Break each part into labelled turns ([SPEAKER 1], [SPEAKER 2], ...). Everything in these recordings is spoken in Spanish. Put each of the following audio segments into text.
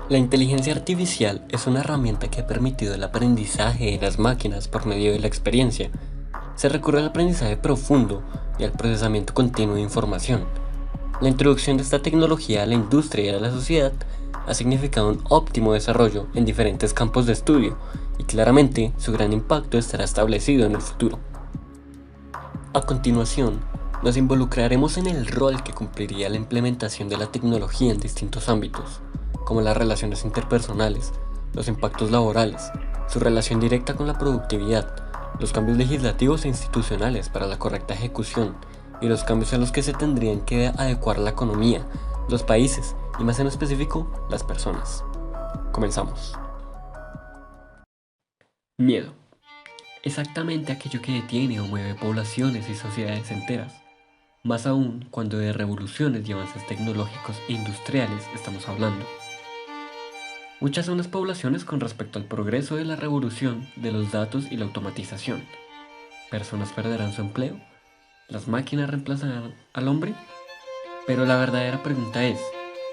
[SPEAKER 1] La inteligencia artificial es una herramienta que ha permitido el aprendizaje de las máquinas por medio de la experiencia. Se recurre al aprendizaje profundo y al procesamiento continuo de información. La introducción de esta tecnología a la industria y a la sociedad ha significado un óptimo desarrollo en diferentes campos de estudio y claramente su gran impacto estará establecido en el futuro. A continuación, nos involucraremos en el rol que cumpliría la implementación de la tecnología en distintos ámbitos, como las relaciones interpersonales, los impactos laborales, su relación directa con la productividad, los cambios legislativos e institucionales para la correcta ejecución y los cambios a los que se tendrían que adecuar la economía, los países y más en específico las personas. Comenzamos. Miedo. Exactamente aquello que detiene o mueve poblaciones y sociedades enteras. Más aún cuando de revoluciones y avances tecnológicos e industriales estamos hablando. Muchas son las poblaciones con respecto al progreso de la revolución de los datos y la automatización. Personas perderán su empleo, las máquinas reemplazarán al hombre, pero la verdadera pregunta es,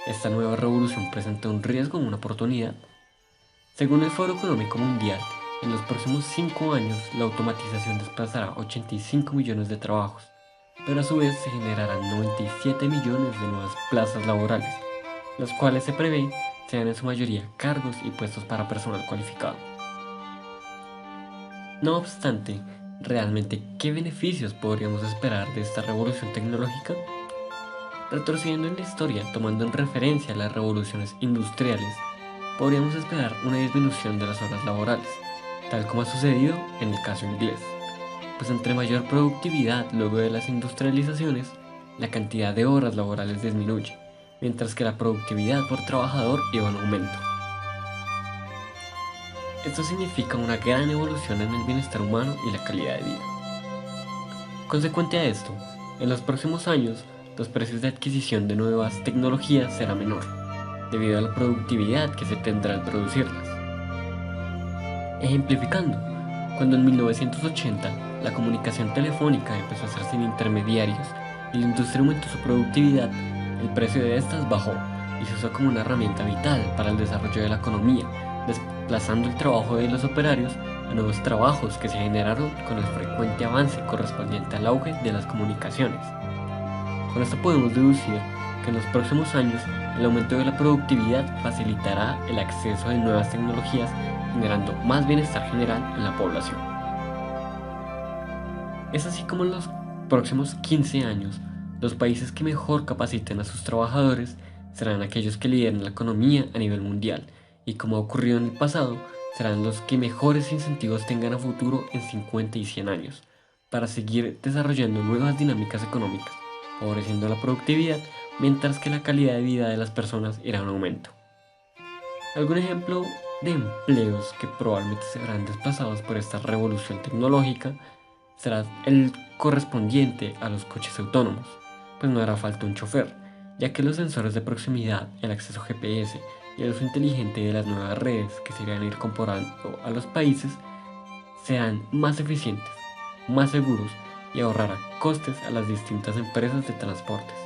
[SPEAKER 1] ¿esta nueva revolución presenta un riesgo o una oportunidad? Según el Foro Económico Mundial, en los próximos 5 años la automatización desplazará 85 millones de trabajos, pero a su vez se generarán 97 millones de nuevas plazas laborales, las cuales se prevé sean en su mayoría cargos y puestos para personal cualificado. No obstante, ¿realmente qué beneficios podríamos esperar de esta revolución tecnológica? Retrocediendo en la historia, tomando en referencia las revoluciones industriales, podríamos esperar una disminución de las horas laborales, tal como ha sucedido en el caso inglés, pues entre mayor productividad luego de las industrializaciones, la cantidad de horas laborales disminuye, mientras que la productividad por trabajador iba en aumento. Esto significa una gran evolución en el bienestar humano y la calidad de vida. Consecuente a esto, en los próximos años, los precios de adquisición de nuevas tecnologías será menor, debido a la productividad que se tendrá al producirlas. Ejemplificando, cuando en 1980 la comunicación telefónica empezó a ser sin intermediarios y la industria aumentó su productividad, el precio de estas bajó y se usó como una herramienta vital para el desarrollo de la economía, desplazando el trabajo de los operarios a nuevos trabajos que se generaron con el frecuente avance correspondiente al auge de las comunicaciones. Con esto podemos deducir que en los próximos años el aumento de la productividad facilitará el acceso de nuevas tecnologías, generando más bienestar general en la población. Es así como en los próximos 15 años, los países que mejor capaciten a sus trabajadores serán aquellos que lideren la economía a nivel mundial, y como ha ocurrido en el pasado, serán los que mejores incentivos tengan a futuro en 50 y 100 años, para seguir desarrollando nuevas dinámicas económicas, favoreciendo la productividad, mientras que la calidad de vida de las personas irá en aumento. Algún ejemplo de empleos que probablemente serán desplazados por esta revolución tecnológica será el correspondiente a los coches autónomos, pues no hará falta un chofer, ya que los sensores de proximidad, el acceso GPS y el uso inteligente de las nuevas redes que se irán a ir incorporando a los países serán más eficientes, más seguros y ahorrará costes a las distintas empresas de transportes,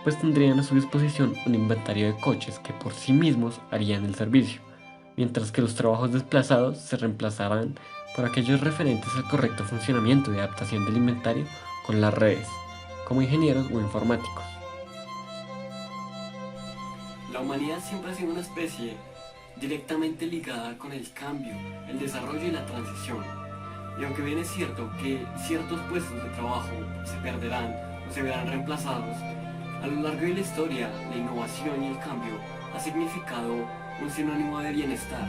[SPEAKER 1] pues tendrían a su disposición un inventario de coches que por sí mismos harían el servicio, mientras que los trabajos desplazados se reemplazarán por aquellos referentes al correcto funcionamiento y adaptación del inventario con las redes, como ingenieros o informáticos. La humanidad siempre ha sido una especie directamente ligada con el cambio, el desarrollo y la transición. Y aunque bien es cierto que ciertos puestos de trabajo se perderán o se verán reemplazados, a lo largo de la historia, la innovación y el cambio ha significado un sinónimo de bienestar,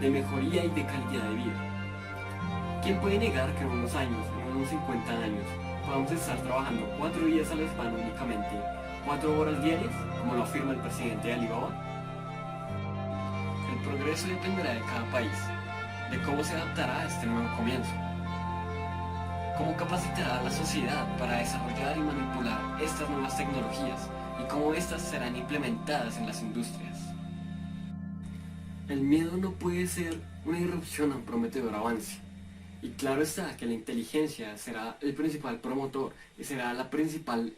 [SPEAKER 1] de mejoría y de calidad de vida. ¿Quién puede negar que en unos años, en unos 50 años, podamos estar trabajando 4 días a la semana únicamente, 4 horas diarias, como lo afirma el presidente de Alibaba? El progreso dependerá de cada país, de cómo se adaptará a este nuevo comienzo. ¿Cómo capacitará a la sociedad para desarrollar y manipular estas nuevas tecnologías y cómo estas serán implementadas en las industrias? El miedo no puede ser una irrupción a un prometedor avance. Y claro está que la inteligencia será el principal promotor y será la principal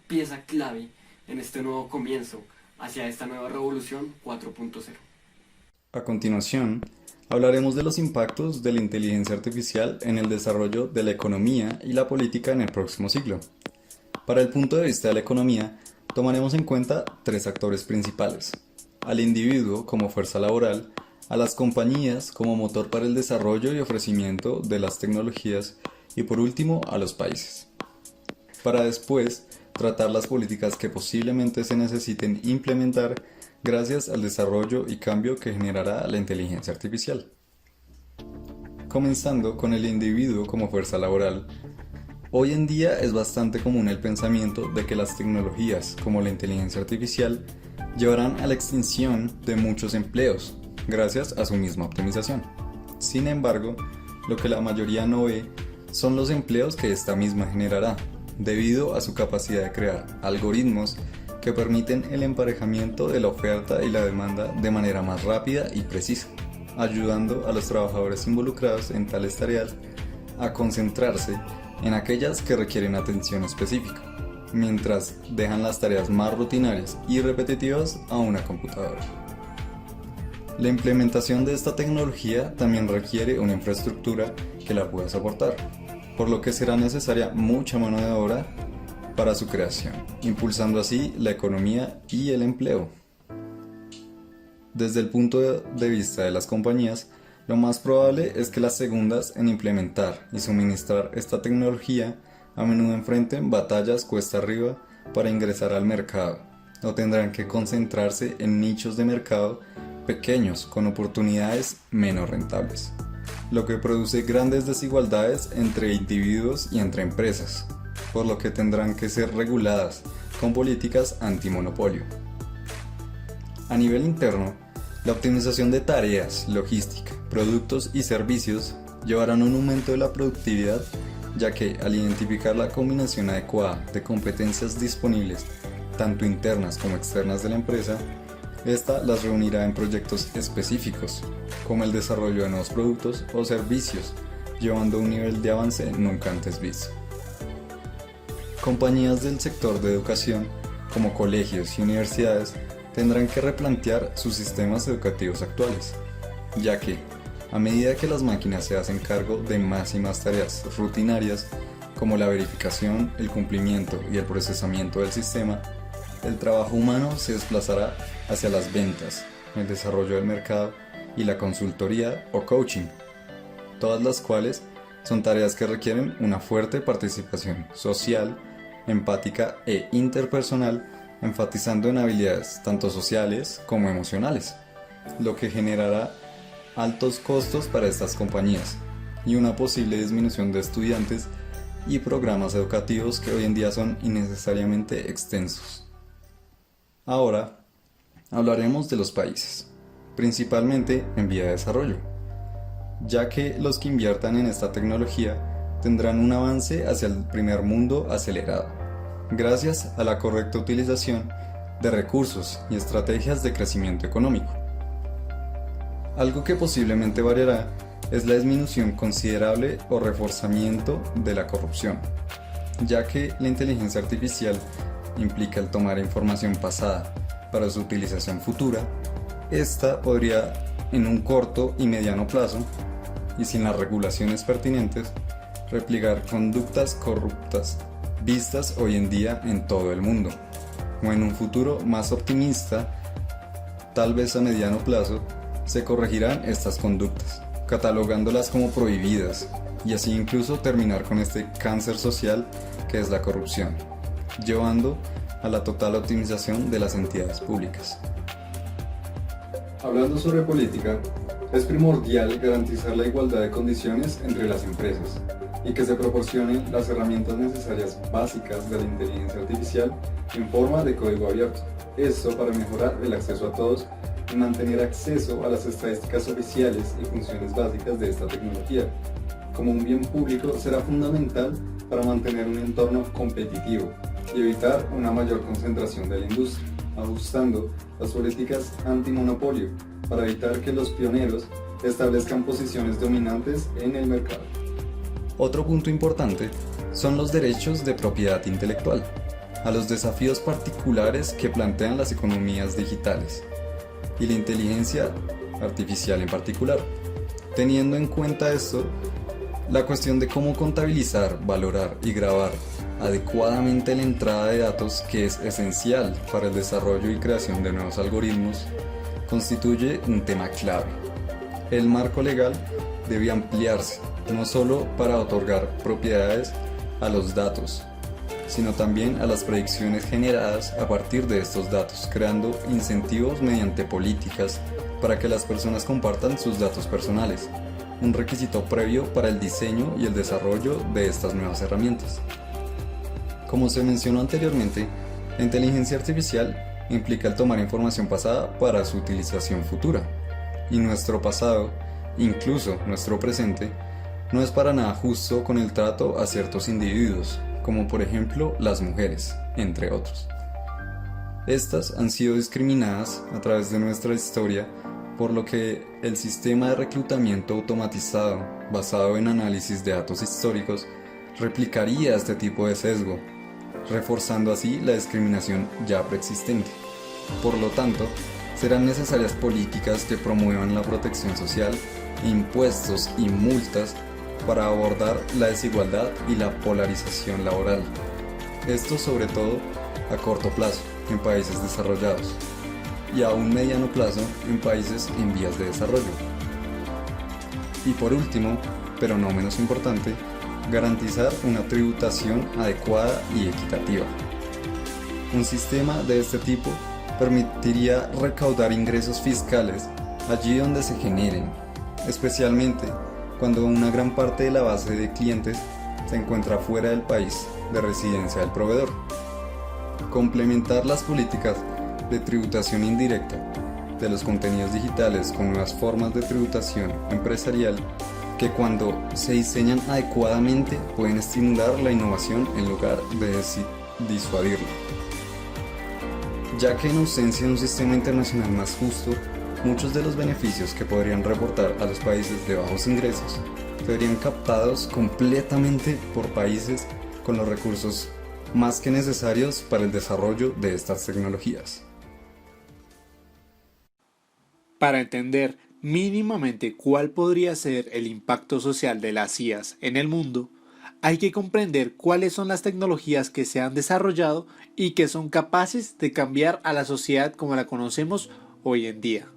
[SPEAKER 1] pieza clave en este nuevo comienzo hacia esta nueva revolución 4.0.
[SPEAKER 2] A continuación, hablaremos de los impactos de la inteligencia artificial en el desarrollo de la economía y la política en el próximo siglo. Para el punto de vista de la economía, tomaremos en cuenta tres actores principales: al individuo como fuerza laboral, a las compañías como motor para el desarrollo y ofrecimiento de las tecnologías y por último a los países. Para después tratar las políticas que posiblemente se necesiten implementar gracias al desarrollo y cambio que generará la inteligencia artificial. Comenzando con el individuo como fuerza laboral, hoy en día es bastante común el pensamiento de que las tecnologías como la inteligencia artificial llevarán a la extinción de muchos empleos gracias a su misma optimización. Sin embargo, lo que la mayoría no ve son los empleos que esta misma generará, debido a su capacidad de crear algoritmos que permiten el emparejamiento de la oferta y la demanda de manera más rápida y precisa, ayudando a los trabajadores involucrados en tales tareas a concentrarse en aquellas que requieren atención específica, mientras dejan las tareas más rutinarias y repetitivas a una computadora. La implementación de esta tecnología también requiere una infraestructura que la pueda soportar, por lo que será necesaria mucha mano de obra para su creación, impulsando así la economía y el empleo. Desde el punto de vista de las compañías, lo más probable es que las segundas en implementar y suministrar esta tecnología a menudo enfrenten batallas cuesta arriba para ingresar al mercado, o tendrán que concentrarse en nichos de mercado pequeños con oportunidades menos rentables, lo que produce grandes desigualdades entre individuos y entre empresas, por lo que tendrán que ser reguladas con políticas antimonopolio. A nivel interno, la optimización de tareas, logística, productos y servicios llevarán a un aumento de la productividad, ya que al identificar la combinación adecuada de competencias disponibles, tanto internas como externas de la empresa, esta las reunirá en proyectos específicos, como el desarrollo de nuevos productos o servicios, llevando a un nivel de avance nunca antes visto. Compañías del sector de educación, como colegios y universidades, tendrán que replantear sus sistemas educativos actuales, ya que, a medida que las máquinas se hacen cargo de más y más tareas rutinarias, como la verificación, el cumplimiento y el procesamiento del sistema, el trabajo humano se desplazará hacia las ventas, el desarrollo del mercado y la consultoría o coaching, todas las cuales son tareas que requieren una fuerte participación social, empática e interpersonal, enfatizando en habilidades tanto sociales como emocionales, lo que generará altos costos para estas compañías y una posible disminución de estudiantes y programas educativos que hoy en día son innecesariamente extensos. Ahora hablaremos de los países, principalmente en vía de desarrollo, ya que los que inviertan en esta tecnología tendrán un avance hacia el primer mundo acelerado, gracias a la correcta utilización de recursos y estrategias de crecimiento económico. Algo que posiblemente variará es la disminución considerable o reforzamiento de la corrupción, ya que la inteligencia artificial implica el tomar información pasada para su utilización futura. Esta podría, en un corto y mediano plazo, y sin las regulaciones pertinentes, replicar conductas corruptas vistas hoy en día en todo el mundo, o en un futuro más optimista, tal vez a mediano plazo, se corregirán estas conductas, catalogándolas como prohibidas, y así incluso terminar con este cáncer social que es la corrupción, llevando a la total optimización de las entidades públicas. Hablando sobre política, es primordial garantizar la igualdad de condiciones entre las empresas y que se proporcionen las herramientas necesarias básicas de la inteligencia artificial en forma de código abierto. Esto para mejorar el acceso a todos y mantener acceso a las estadísticas oficiales y funciones básicas de esta tecnología. Como un bien público será fundamental para mantener un entorno competitivo y evitar una mayor concentración de la industria, ajustando las políticas antimonopolio para evitar que los pioneros establezcan posiciones dominantes en el mercado. Otro punto importante son los derechos de propiedad intelectual, a los desafíos particulares que plantean las economías digitales y la inteligencia artificial en particular. Teniendo en cuenta esto, la cuestión de cómo contabilizar, valorar y grabar adecuadamente la entrada de datos, que es esencial para el desarrollo y creación de nuevos algoritmos, constituye un tema clave. El marco legal debe ampliarse, no solo para otorgar propiedades a los datos, sino también a las predicciones generadas a partir de estos datos, creando incentivos mediante políticas para que las personas compartan sus datos personales, un requisito previo para el diseño y el desarrollo de estas nuevas herramientas. Como se mencionó anteriormente, la inteligencia artificial implica el tomar información pasada para su utilización futura, y nuestro pasado, incluso nuestro presente, no es para nada justo con el trato a ciertos individuos, como por ejemplo las mujeres, entre otros. Estas han sido discriminadas a través de nuestra historia, por lo que el sistema de reclutamiento automatizado, basado en análisis de datos históricos, replicaría este tipo de sesgo, reforzando así la discriminación ya preexistente. Por lo tanto, serán necesarias políticas que promuevan la protección social, impuestos y multas para abordar la desigualdad y la polarización laboral. Esto sobre todo a corto plazo en países desarrollados y a un mediano plazo en países en vías de desarrollo. Y por último, pero no menos importante, garantizar una tributación adecuada y equitativa. Un sistema de este tipo permitiría recaudar ingresos fiscales allí donde se generen, especialmente cuando una gran parte de la base de clientes se encuentra fuera del país de residencia del proveedor. Complementar las políticas de tributación indirecta de los contenidos digitales con nuevas formas de tributación empresarial que, cuando se diseñan adecuadamente, pueden estimular la innovación en lugar de disuadirla. Ya que en ausencia de un sistema internacional más justo, muchos de los beneficios que podrían reportar a los países de bajos ingresos serían captados completamente por países con los recursos más que necesarios para el desarrollo de estas tecnologías.
[SPEAKER 3] Para entender mínimamente cuál podría ser el impacto social de las IAs en el mundo, hay que comprender cuáles son las tecnologías que se han desarrollado y que son capaces de cambiar a la sociedad como la conocemos hoy en día.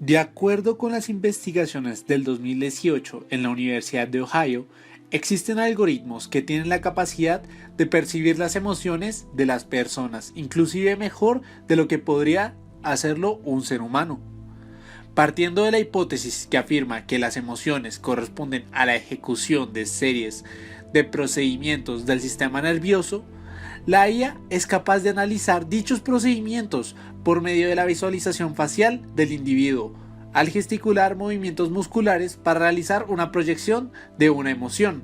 [SPEAKER 3] De acuerdo con las investigaciones del 2018 en la Universidad de Ohio, existen algoritmos que tienen la capacidad de percibir las emociones de las personas, inclusive mejor de lo que podría hacerlo un ser humano. Partiendo de la hipótesis que afirma que las emociones corresponden a la ejecución de series de procedimientos del sistema nervioso, la IA es capaz de analizar dichos procedimientos por medio de la visualización facial del individuo, al gesticular movimientos musculares para realizar una proyección de una emoción.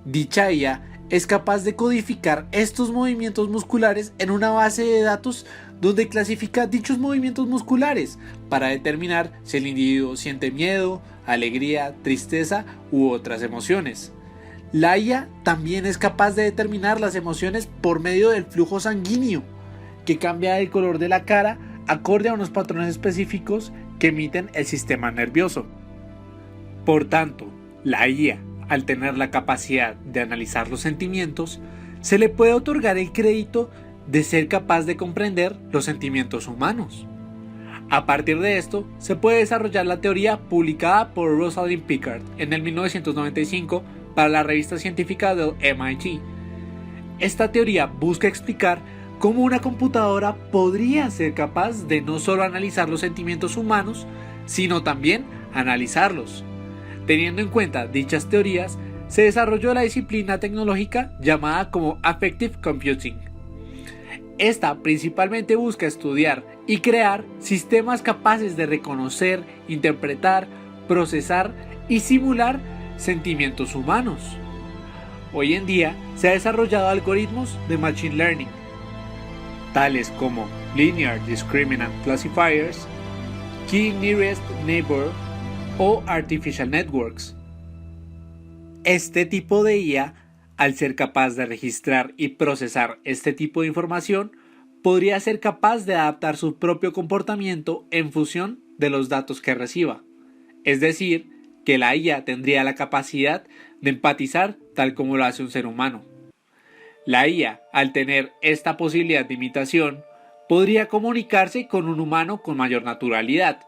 [SPEAKER 3] Dicha IA es capaz de codificar estos movimientos musculares en una base de datos donde clasifica dichos movimientos musculares para determinar si el individuo siente miedo, alegría, tristeza u otras emociones. La IA también es capaz de determinar las emociones por medio del flujo sanguíneo, que cambia el color de la cara acorde a unos patrones específicos que emiten el sistema nervioso. Por tanto, la IA, al tener la capacidad de analizar los sentimientos, se le puede otorgar el crédito de ser capaz de comprender los sentimientos humanos. A partir de esto, se puede desarrollar la teoría publicada por Rosalind Picard en el 1995 para la revista científica del MIT. Esta teoría busca explicar cómo una computadora podría ser capaz de no solo analizar los sentimientos humanos, sino también analizarlos. Teniendo en cuenta dichas teorías, se desarrolló la disciplina tecnológica llamada como Affective Computing. Esta principalmente busca estudiar y crear sistemas capaces de reconocer, interpretar, procesar y simular sentimientos humanos. Hoy en día se han desarrollado algoritmos de Machine Learning, tales como Linear Discriminant Classifiers, Key Nearest Neighbor o Artificial Networks. Este tipo de IA al ser capaz de registrar y procesar este tipo de información, podría ser capaz de adaptar su propio comportamiento en función de los datos que reciba. Es decir, que la IA tendría la capacidad de empatizar tal como lo hace un ser humano. La IA, al tener esta posibilidad de imitación, podría comunicarse con un humano con mayor naturalidad,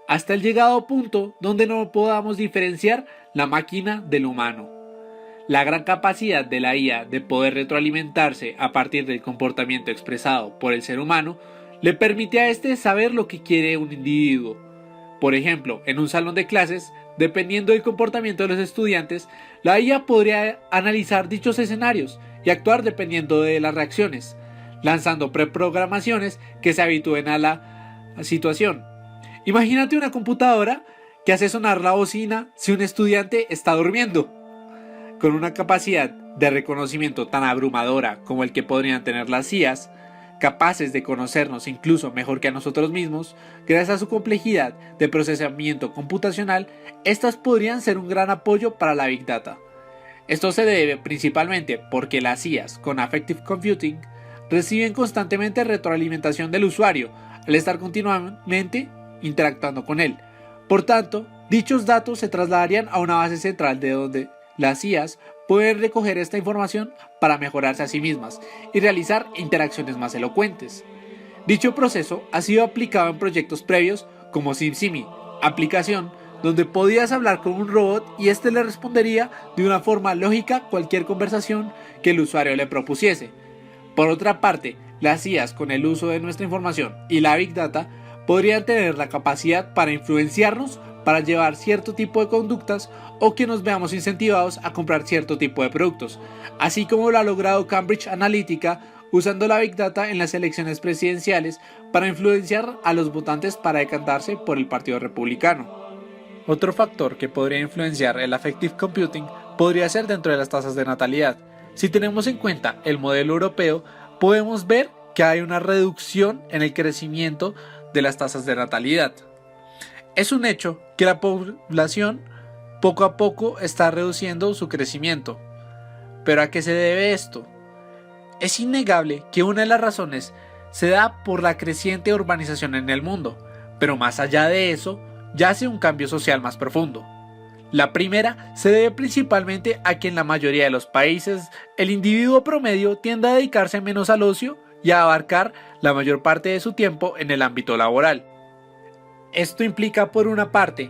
[SPEAKER 3] hasta el llegado punto donde no podamos diferenciar la máquina del humano. La gran capacidad de la IA de poder retroalimentarse a partir del comportamiento expresado por el ser humano le permite a éste saber lo que quiere un individuo. Por ejemplo, en un salón de clases, dependiendo del comportamiento de los estudiantes, la IA podría analizar dichos escenarios y actuar dependiendo de las reacciones, lanzando preprogramaciones que se habitúen a la situación. Imagínate una computadora que hace sonar la bocina si un estudiante está durmiendo. Con una capacidad de reconocimiento tan abrumadora como el que podrían tener las IAs, capaces de conocernos incluso mejor que a nosotros mismos, gracias a su complejidad de procesamiento computacional, estas podrían ser un gran apoyo para la Big Data. Esto se debe principalmente porque las IAs con Affective Computing reciben constantemente retroalimentación del usuario al estar continuamente interactuando con él. Por tanto, dichos datos se trasladarían a una base central de donde las IAs pueden recoger esta información para mejorarse a sí mismas y realizar interacciones más elocuentes. Dicho proceso ha sido aplicado en proyectos previos como SimSimi, aplicación donde podías hablar con un robot y éste le respondería de una forma lógica cualquier conversación que el usuario le propusiese. Por otra parte, las IAs con el uso de nuestra información y la Big Data podrían tener la capacidad para influenciarnos para llevar cierto tipo de conductas o que nos veamos incentivados a comprar cierto tipo de productos, así como lo ha logrado Cambridge Analytica usando la Big Data en las elecciones presidenciales para influenciar a los votantes para decantarse por el Partido Republicano. Otro factor que podría influenciar el Affective Computing podría ser dentro de las tasas de natalidad. Si tenemos en cuenta el modelo europeo, podemos ver que hay una reducción en el crecimiento de las tasas de natalidad. Es un hecho que la población poco a poco está reduciendo su crecimiento. ¿Pero a qué se debe esto? Es innegable que una de las razones se da por la creciente urbanización en el mundo, pero más allá de eso, yace un cambio social más profundo. La primera se debe principalmente a que en la mayoría de los países el individuo promedio tiende a dedicarse menos al ocio y a abarcar la mayor parte de su tiempo en el ámbito laboral. Esto implica, por una parte,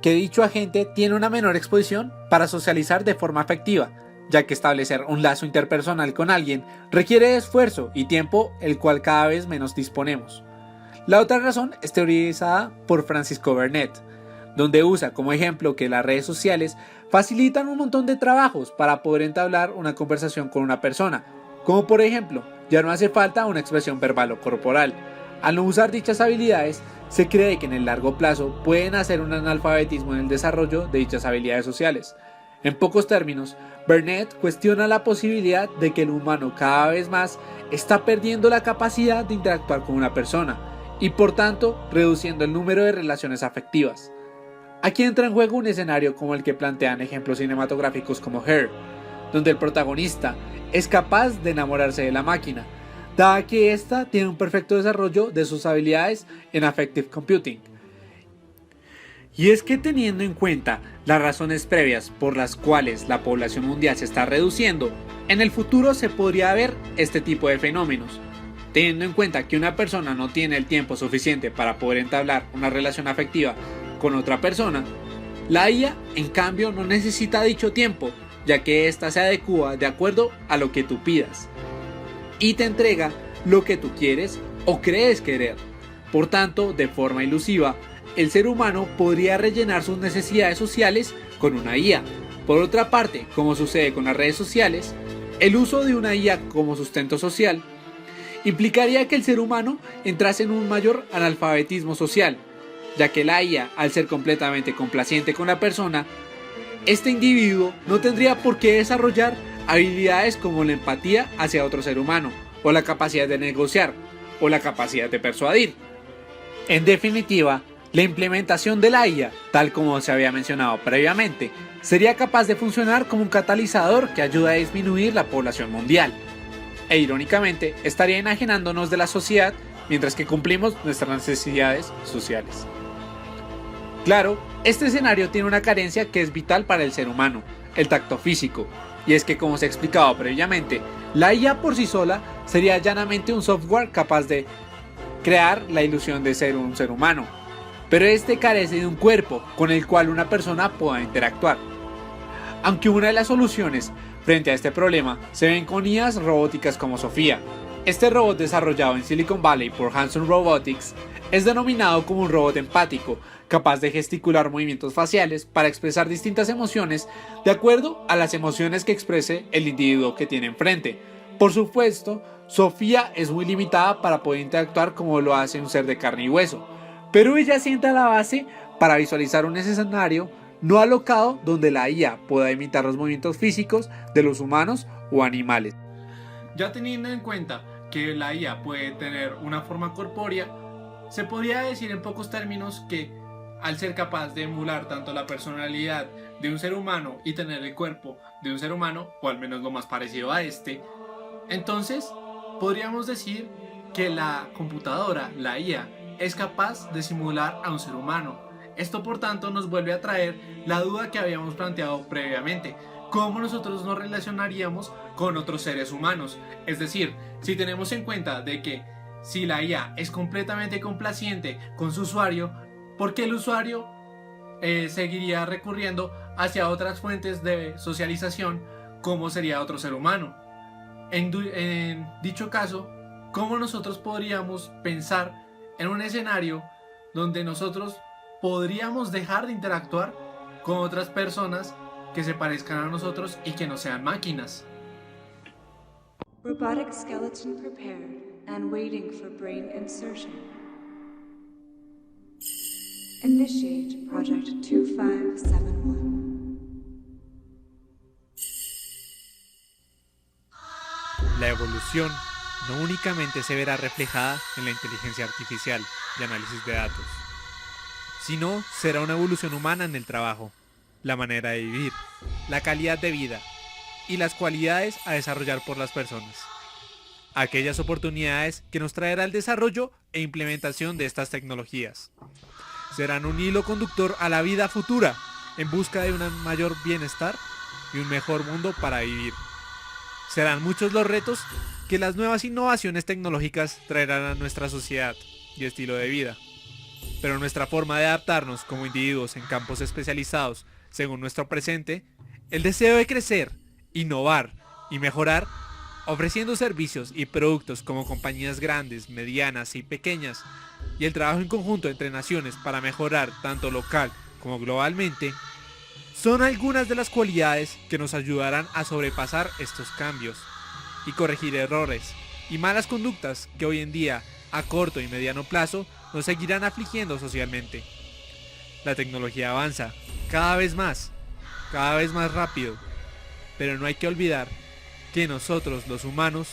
[SPEAKER 3] que dicho agente tiene una menor exposición para socializar de forma afectiva, ya que establecer un lazo interpersonal con alguien requiere esfuerzo y tiempo el cual cada vez menos disponemos. La otra razón es teorizada por Francisco Bernet, donde usa como ejemplo que las redes sociales facilitan un montón de trabajos para poder entablar una conversación con una persona, como por ejemplo, ya no hace falta una expresión verbal o corporal. Al no usar dichas habilidades, se cree que en el largo plazo pueden hacer un analfabetismo en el desarrollo de dichas habilidades sociales. En pocos términos, Bernet cuestiona la posibilidad de que el humano cada vez más está perdiendo la capacidad de interactuar con una persona y por tanto reduciendo el número de relaciones afectivas. Aquí entra en juego un escenario como el que plantean ejemplos cinematográficos como Her, donde el protagonista es capaz de enamorarse de la máquina, dada que ésta tiene un perfecto desarrollo de sus habilidades en Affective Computing. Y es que teniendo en cuenta las razones previas por las cuales la población mundial se está reduciendo, en el futuro se podría ver este tipo de fenómenos. Teniendo en cuenta que una persona no tiene el tiempo suficiente para poder entablar una relación afectiva con otra persona, la IA en cambio no necesita dicho tiempo, ya que ésta se adecúa de acuerdo a lo que tú pidas y te entrega lo que tú quieres o crees querer. Por tanto, de forma ilusiva, el ser humano podría rellenar sus necesidades sociales con una IA. Por otra parte, como sucede con las redes sociales, el uso de una IA como sustento social implicaría que el ser humano entrase en un mayor analfabetismo social, ya que la IA, al ser completamente complaciente con la persona, este individuo no tendría por qué desarrollar habilidades como la empatía hacia otro ser humano, o la capacidad de negociar, o la capacidad de persuadir. En definitiva, La implementación de la IA, tal como se había mencionado previamente, sería capaz de funcionar como un catalizador que ayuda a disminuir la población mundial. E irónicamente, estaría enajenándonos de la sociedad mientras que cumplimos nuestras necesidades sociales. Claro, este escenario tiene una carencia que es vital para el ser humano, el tacto físico, y es que como se ha explicado previamente, la IA por sí sola sería llanamente un software capaz de crear la ilusión de ser un ser humano, pero este carece de un cuerpo con el cual una persona pueda interactuar. Aunque una de las soluciones frente a este problema se ven con IAs robóticas como Sofía. Este robot desarrollado en Silicon Valley por Hanson Robotics es denominado como un robot empático, capaz de gesticular movimientos faciales para expresar distintas emociones de acuerdo a las emociones que exprese el individuo que tiene enfrente. Por supuesto, Sofía es muy limitada para poder interactuar como lo hace un ser de carne y hueso, pero ella sienta la base para visualizar un escenario no alocado donde la IA pueda imitar los movimientos físicos de los humanos o animales.
[SPEAKER 4] Ya teniendo en cuenta que la IA puede tener una forma corpórea, se podría decir en pocos términos que al ser capaz de emular tanto la personalidad de un ser humano y tener el cuerpo de un ser humano, o al menos lo más parecido a este, entonces podríamos decir que la computadora, la IA, es capaz de simular a un ser humano. Esto por tanto nos vuelve a traer la duda que habíamos planteado previamente: ¿cómo nosotros nos relacionaríamos con otros seres humanos? Es decir, si tenemos en cuenta de que si la IA es completamente complaciente con su usuario, ¿por qué el usuario seguiría recurriendo hacia otras fuentes de socialización como sería otro ser humano? En dicho caso, ¿cómo nosotros podríamos pensar en un escenario donde nosotros podríamos dejar de interactuar con otras personas que se parezcan a nosotros y que no sean máquinas?
[SPEAKER 5] Robotic skeleton prepared and waiting for brain insertion. Initiate Project 2571.
[SPEAKER 3] La evolución no únicamente se verá reflejada en la inteligencia artificial y análisis de datos, sino será una evolución humana en el trabajo, la manera de vivir, la calidad de vida y las cualidades a desarrollar por las personas. Aquellas oportunidades que nos traerá el desarrollo e implementación de estas tecnologías serán un hilo conductor a la vida futura en busca de un mayor bienestar y un mejor mundo para vivir. Serán muchos los retos que las nuevas innovaciones tecnológicas traerán a nuestra sociedad y estilo de vida, pero nuestra forma de adaptarnos como individuos en campos especializados según nuestro presente, el deseo de crecer, innovar y mejorar, ofreciendo servicios y productos como compañías grandes, medianas y pequeñas, y el trabajo en conjunto entre naciones para mejorar tanto local como globalmente, son algunas de las cualidades que nos ayudarán a sobrepasar estos cambios y corregir errores y malas conductas que hoy en día, a corto y mediano plazo, nos seguirán afligiendo socialmente. La tecnología avanza cada vez más rápido, pero no hay que olvidar que nosotros, los humanos,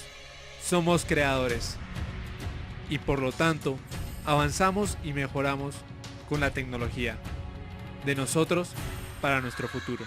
[SPEAKER 3] somos creadores y por lo tanto avanzamos y mejoramos con la tecnología, de nosotros para nuestro futuro.